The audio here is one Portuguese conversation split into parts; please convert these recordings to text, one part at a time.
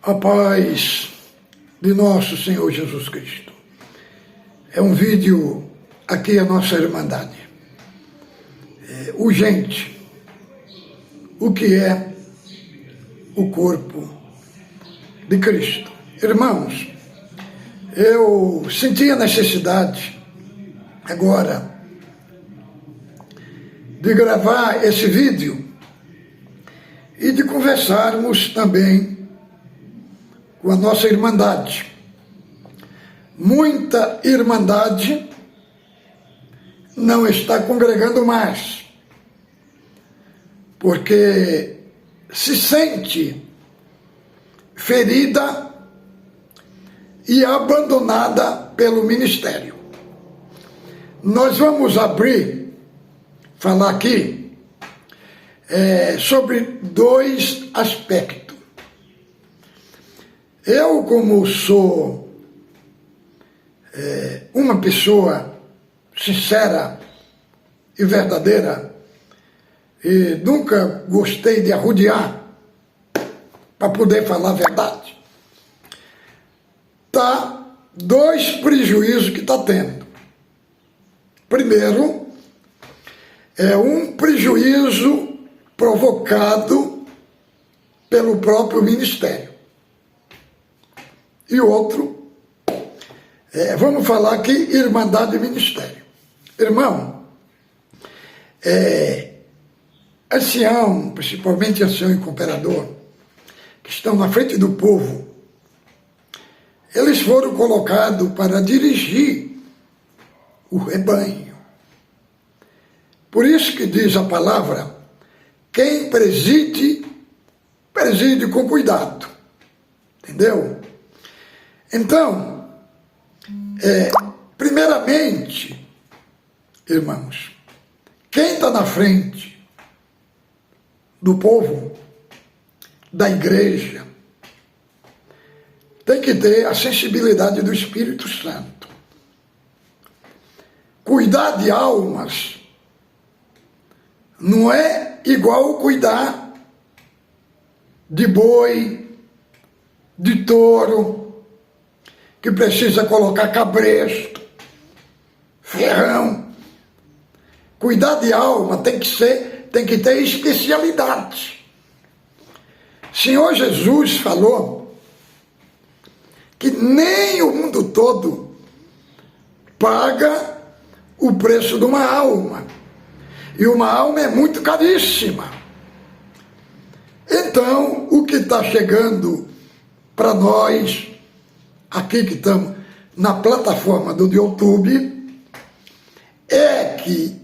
A paz de nosso Senhor Jesus Cristo. É um vídeo aqui a nossa Irmandade. Urgente. O que é o corpo de Cristo? Irmãos, eu senti a necessidade agora de gravar esse vídeo e de conversarmos também com a nossa Irmandade. Muita Irmandade não está congregando mais, porque se sente ferida e abandonada pelo ministério. Nós vamos falar aqui sobre dois aspectos. Eu, como sou uma pessoa sincera e verdadeira, e nunca gostei de arrodear para poder falar a verdade, dois prejuízos que está tendo. Primeiro, é um prejuízo provocado pelo próprio ministério. E outro, vamos falar aqui, Irmandade e Ministério. Irmão, ancião, principalmente ancião e cooperador, que estão na frente do povo, eles foram colocados para dirigir o rebanho. Por isso que diz a palavra, quem preside, preside com cuidado. Entendeu? Então, primeiramente, irmãos, quem está na frente do povo, da igreja, tem que ter a sensibilidade do Espírito Santo. Cuidar de almas não é igual cuidar de boi, de touro, que precisa colocar cabresto, ferrão. Cuidar de alma tem que ter especialidade. Senhor Jesus falou que nem o mundo todo paga o preço de uma alma. E uma alma é muito caríssima. Então, o que está chegando para nós, aqui que estamos na plataforma do YouTube, é que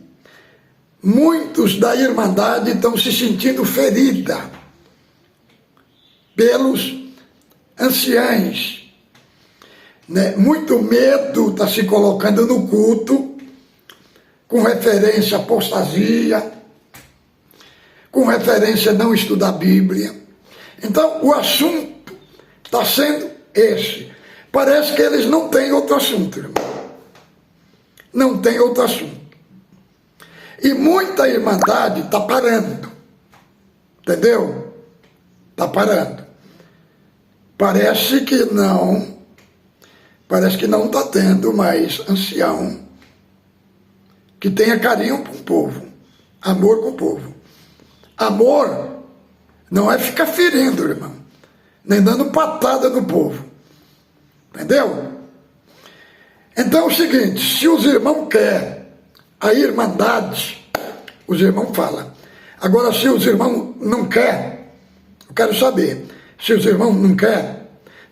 muitos da Irmandade estão se sentindo feridos pelos anciães. Muito medo está se colocando no culto, com referência à apostasia, com referência a não estudar a Bíblia. Então, o assunto está sendo esse. Parece que eles não têm outro assunto, irmão. Não tem outro assunto. E muita Irmandade está parando. Entendeu? Está parando. Parece que não está tendo mais ancião que tenha carinho com o povo, amor com o povo. Amor não é ficar ferindo, irmão, nem dando patada no povo. Entendeu? Então é o seguinte, se os irmãos querem a Irmandade, os irmãos falam. Agora, se os irmãos não querem, eu quero saber, se os irmãos não querem,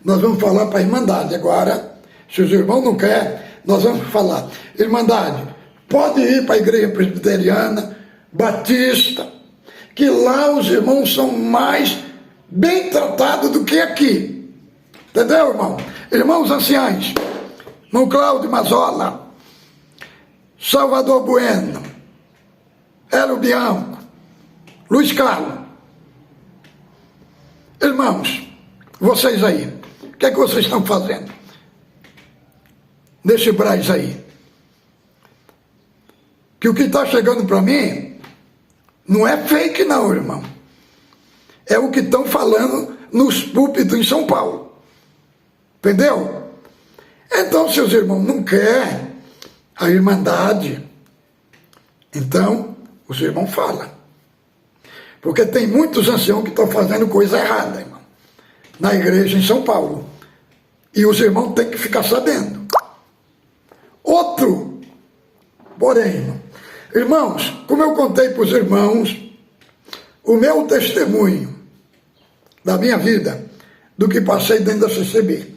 nós vamos falar para a Irmandade. Agora, se os irmãos não querem, nós vamos falar, Irmandade, pode ir para a igreja presbiteriana, batista, que lá os irmãos são mais bem tratados do que aqui. Entendeu, irmão? Irmãos anciães, irmão Cláudio Mazola, Salvador Bueno, Hélio Bianco, Luiz Carlos. Irmãos, vocês aí, o que é que vocês estão fazendo nesse Brás aí? Que o que está chegando para mim não é fake não, irmão. É o que estão falando nos púlpitos em São Paulo. Entendeu? Então, se os irmãos não querem a irmandade, então os irmãos falam. Porque tem muitos anciãos que estão fazendo coisa errada, irmão, na igreja em São Paulo. E os irmãos têm que ficar sabendo. Outro, porém, irmãos, como eu contei para os irmãos, o meu testemunho da minha vida, do que passei dentro da CCB,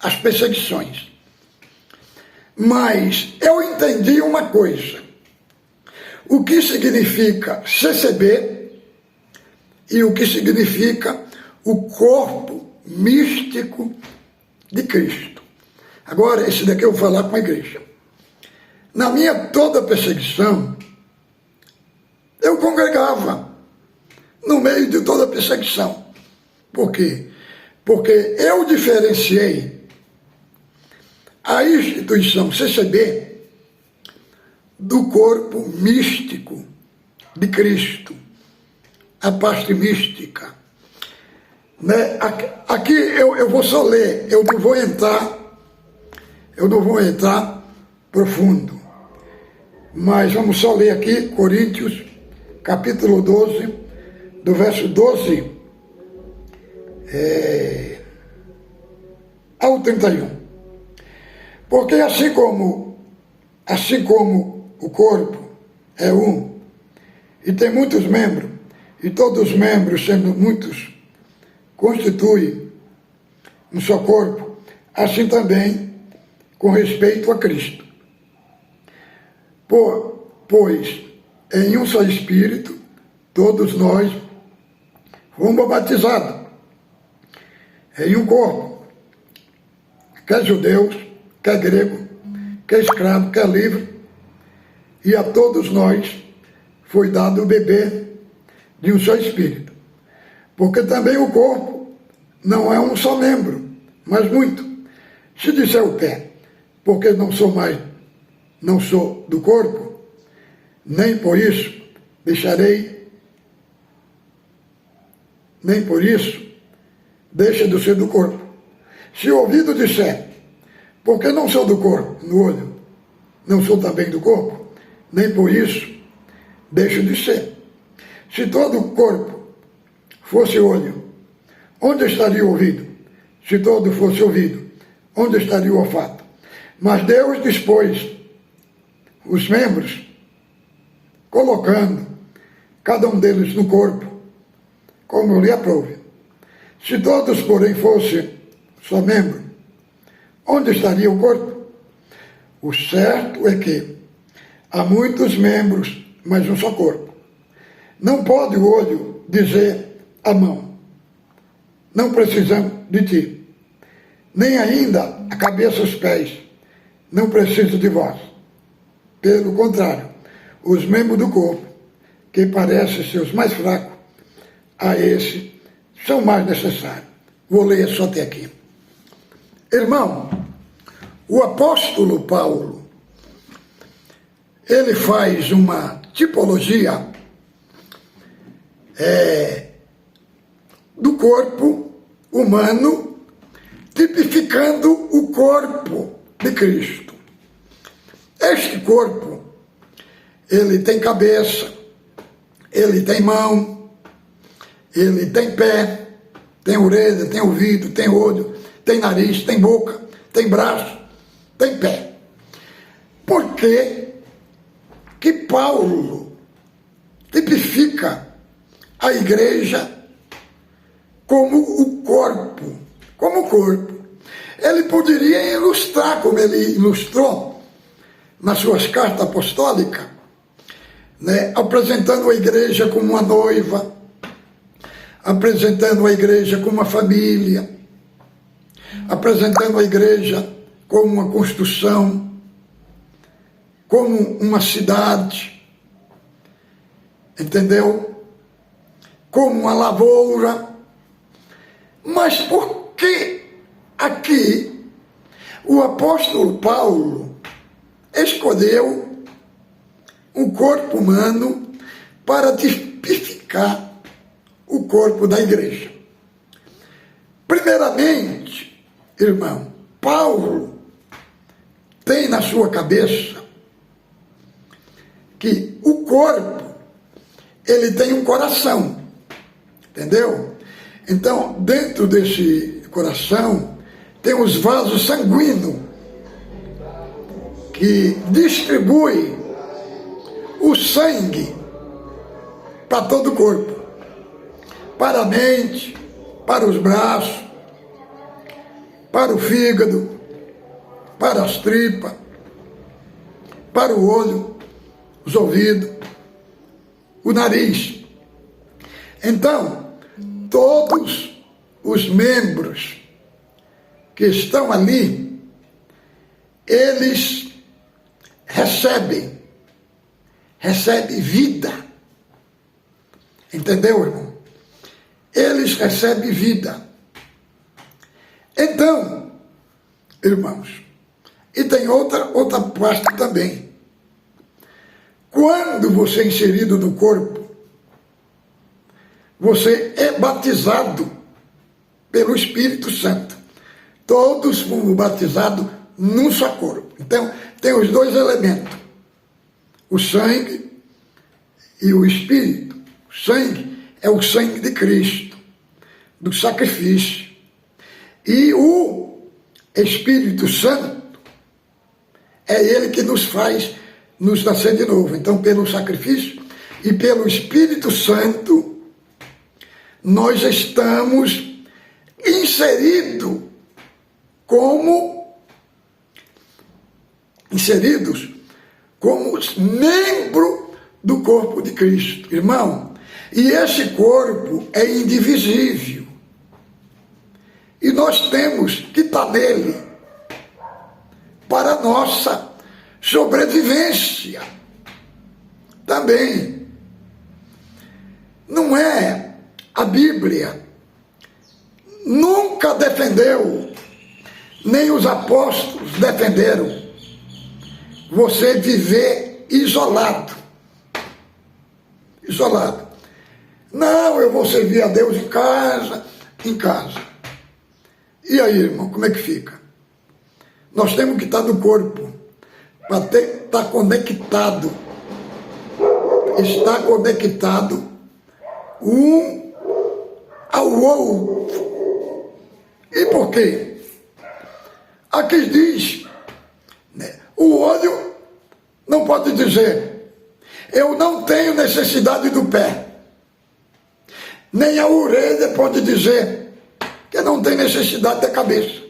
as perseguições. Mas eu entendi uma coisa, o que significa CCB e o que significa o corpo místico de Cristo. Agora, esse daqui eu vou falar com a igreja. Na minha toda perseguição, eu congregava no meio de toda perseguição. Por quê? Porque eu diferenciei a instituição CCB do corpo místico de Cristo, a parte mística. Né? Aqui eu vou só ler, eu não vou entrar profundo, mas vamos só ler aqui Coríntios, capítulo 12, do verso 12 ao 31. Porque assim como o corpo é um, e tem muitos membros, e todos os membros, sendo muitos, constituem um só corpo, assim também com respeito a Cristo. Pois em um só Espírito, todos nós fomos batizados em um corpo, quer judeus, quer grego, quer escravo, quer livre, e a todos nós foi dado o beber de um só Espírito. Porque também o corpo não é um só membro, mas muito. Se disser o pé, porque não sou do corpo, nem por isso deixa de ser do corpo. Se o ouvido disser, porque não sou do corpo, no olho, não sou também do corpo, nem por isso deixo de ser. Se todo o corpo fosse olho, onde estaria o ouvido? Se todo fosse ouvido, onde estaria o olfato? Mas Deus dispôs os membros, colocando cada um deles no corpo, como lhe aprouve. Se todos, porém, fossem só membro, onde estaria o corpo? O certo é que há muitos membros, mas um só corpo. Não pode o olho dizer à mão, não precisamos de ti, nem ainda a cabeça e os pés, não preciso de vós. Pelo contrário, os membros do corpo, que parecem ser os mais fracos, a esse são mais necessários. Vou ler só até aqui. Irmão, o apóstolo Paulo, ele faz uma tipologia do corpo humano, tipificando o corpo de Cristo. Este corpo, ele tem cabeça, ele tem mão, ele tem pé, tem orelha, tem ouvido, tem olho, tem nariz, tem boca, tem braço, tem pé. Por que Paulo tipifica a igreja como o corpo? Como o corpo. Ele poderia ilustrar, como ele ilustrou nas suas cartas apostólicas, né, apresentando a igreja como uma noiva, apresentando a igreja como uma família, apresentando a igreja como uma construção, como uma cidade, entendeu? Como uma lavoura. Mas por que aqui o apóstolo Paulo escolheu um corpo humano para tipificar o corpo da igreja? Primeiramente, irmão, Paulo tem na sua cabeça que o corpo, ele tem um coração, entendeu? Então, dentro desse coração, tem os vasos sanguíneos, que distribui o sangue para todo o corpo, para a mente, para os braços, para o fígado, para as tripas, para o olho, os ouvidos, o nariz. Então, todos os membros que estão ali, eles recebem vida. Entendeu, irmão? Eles recebem vida. Então, irmãos, e tem outra parte também. Quando você é inserido no corpo, você é batizado pelo Espírito Santo. Todos fomos batizados num só corpo. Então, tem os dois elementos, o sangue e o Espírito. O sangue é o sangue de Cristo, do sacrifício. E o Espírito Santo é ele que nos faz nos nascer de novo. Então, pelo sacrifício e pelo Espírito Santo, nós estamos inseridos como membro do corpo de Cristo, irmão. E esse corpo é indivisível. E nós temos que estar nele para a nossa sobrevivência também. Não é a Bíblia nunca defendeu, nem os apóstolos defenderam você viver isolado. Não, eu vou servir a Deus em casa. E aí, irmão, como é que fica? Nós temos que estar no corpo, para estar conectado. Estar conectado um ao outro. E por quê? Aqui diz, né, o olho não pode dizer, eu não tenho necessidade do pé. Nem a orelha pode dizer que não tem necessidade da cabeça.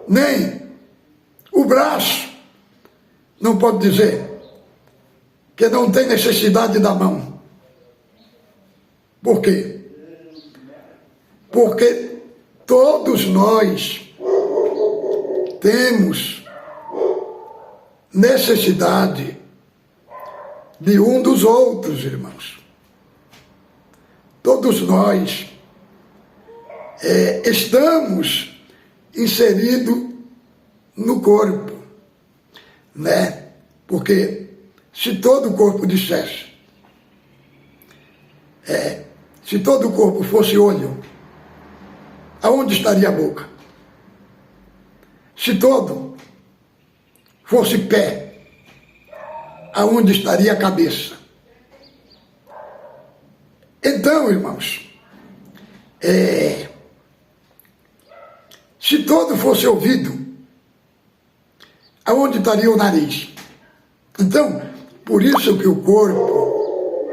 Nem o braço não pode dizer que não tem necessidade da mão. Por quê? Porque todos nós temos necessidade de um dos outros, irmãos. Todos nós estamos inseridos no corpo, né? Porque se todo o corpo dissesse, se todo o corpo fosse olho, aonde estaria a boca? Se todo fosse pé, aonde estaria a cabeça? Então, irmãos, se todo fosse ouvido, aonde estaria o nariz? Então, por isso que o corpo,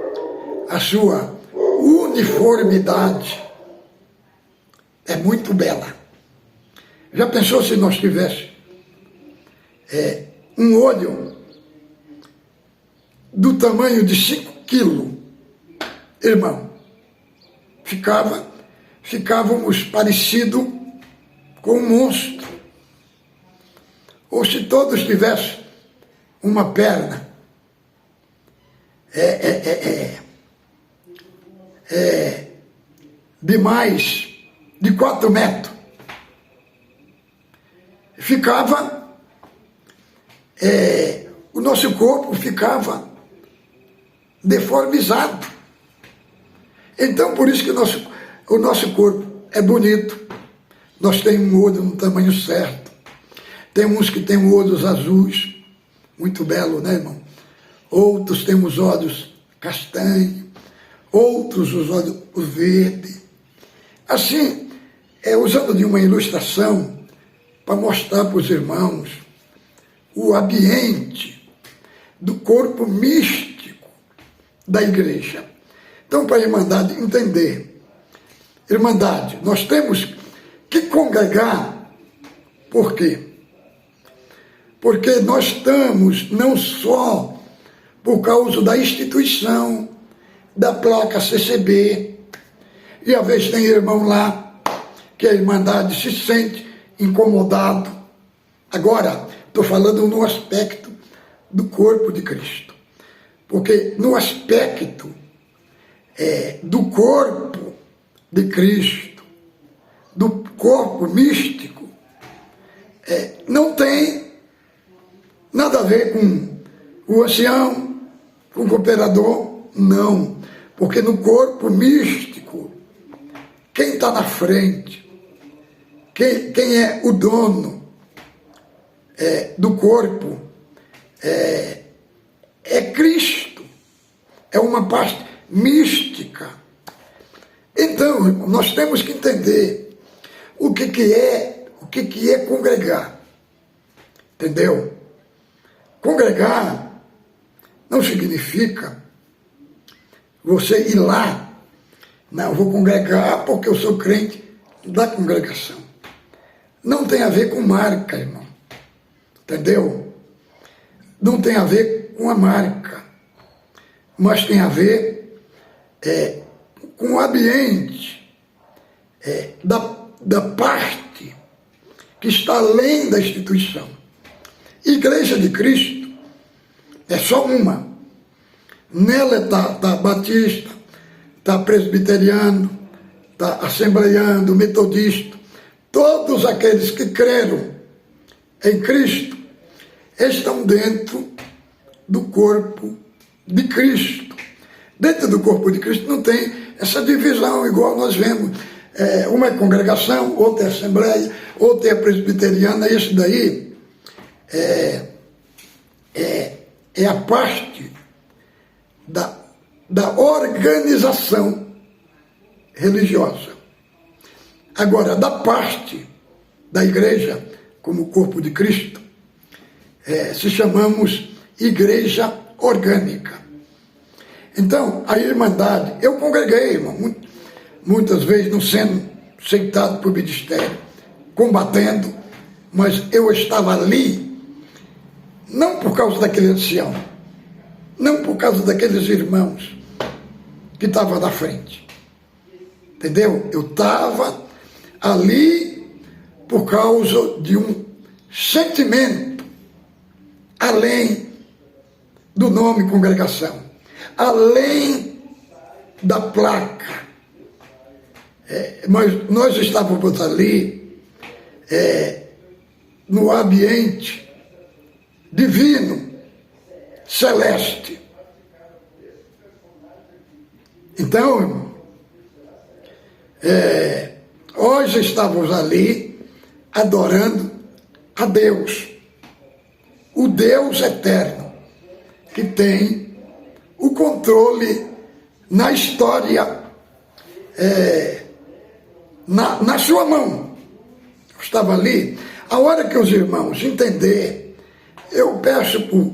a sua uniformidade é muito bela. Já pensou se nós tivéssemos um olho do tamanho de 5 quilos, irmão? Ficávamos parecidos com um monstro. Ou se todos tivessem uma perna de mais de 4 metros, o nosso corpo ficava deformizado. Então, por isso que o nosso corpo é bonito. Nós temos um olho no tamanho certo. Tem uns que têm olhos azuis, muito belo, né, irmão? Outros têm os olhos castanhos, outros os olhos verdes. Assim, usando de uma ilustração para mostrar para os irmãos o ambiente do corpo místico da igreja. Então, para a Irmandade entender, Irmandade, nós temos que congregar, por quê? Porque nós estamos não só por causa da instituição, da placa CCB, e às vezes tem irmão lá que a Irmandade se sente incomodado. Agora, estou falando no aspecto do corpo de Cristo, porque no aspecto do corpo de Cristo, do corpo místico, não tem nada a ver com o ancião, com o cooperador, não. Porque no corpo místico, quem está na frente, quem é o dono do corpo, é Cristo. É uma parte mística. Então, irmão, nós temos que entender o que é congregar. Entendeu? Congregar não significa você ir lá, não, vou congregar porque eu sou crente da congregação. Não tem a ver com marca, irmão. Entendeu? Não tem a ver com a marca, mas tem a ver com o ambiente da parte que está além da instituição. Igreja de Cristo é só uma. Nela está batista, está presbiteriano, está assembleiano, metodista. Todos aqueles que creram em Cristo estão dentro do corpo de Cristo. Dentro do corpo de Cristo não tem essa divisão igual nós vemos. Uma é congregação, outra é assembleia, outra é presbiteriana. Isso daí é a parte da organização religiosa. Agora, da parte da igreja, como corpo de Cristo, se chamamos igreja orgânica. Então, a Irmandade, eu congreguei, irmão, muitas vezes não sendo aceitado por ministério, combatendo, mas eu estava ali, não por causa daquele ancião, não por causa daqueles irmãos que estavam na frente, entendeu? Eu estava ali por causa de um sentimento além do nome congregação, além da placa. Mas nós estávamos ali no ambiente divino, celeste. Então, irmão, hoje estávamos ali adorando a Deus, o Deus eterno, que tem o controle na história, na sua mão. Eu estava ali. A hora que os irmãos entenderem, eu peço por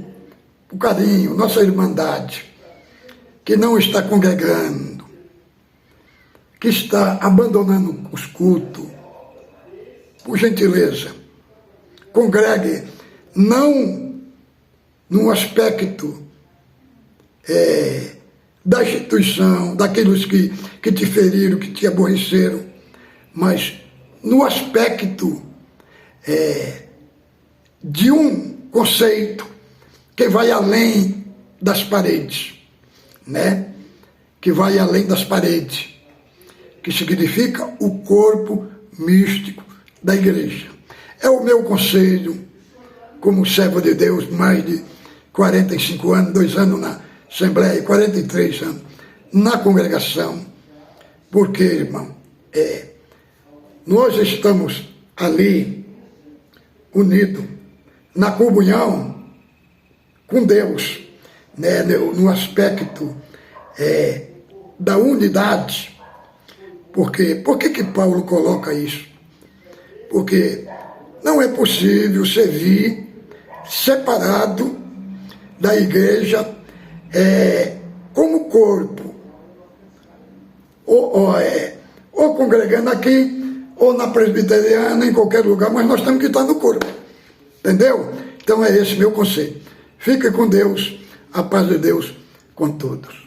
carinho, nossa Irmandade, que não está congregando, que está abandonando os cultos, por gentileza, congregue, não no aspecto da instituição, daqueles que te feriram, que te aborreceram, mas no aspecto de um conceito que vai além das paredes, né? Que vai além das paredes, que significa o corpo místico da igreja. É o meu conselho, como servo de Deus, mais de 45 anos, 2 anos na Assembleia, 43 anos na congregação, porque, irmão, nós estamos ali unidos na comunhão com Deus, né, no aspecto da unidade. Por que Paulo coloca isso? Porque não é possível servir separado da igreja como corpo, ou congregando aqui, ou na presbiteriana, em qualquer lugar, mas nós temos que estar no corpo, entendeu? Então é esse meu conselho. Fique com Deus, a paz de Deus com todos.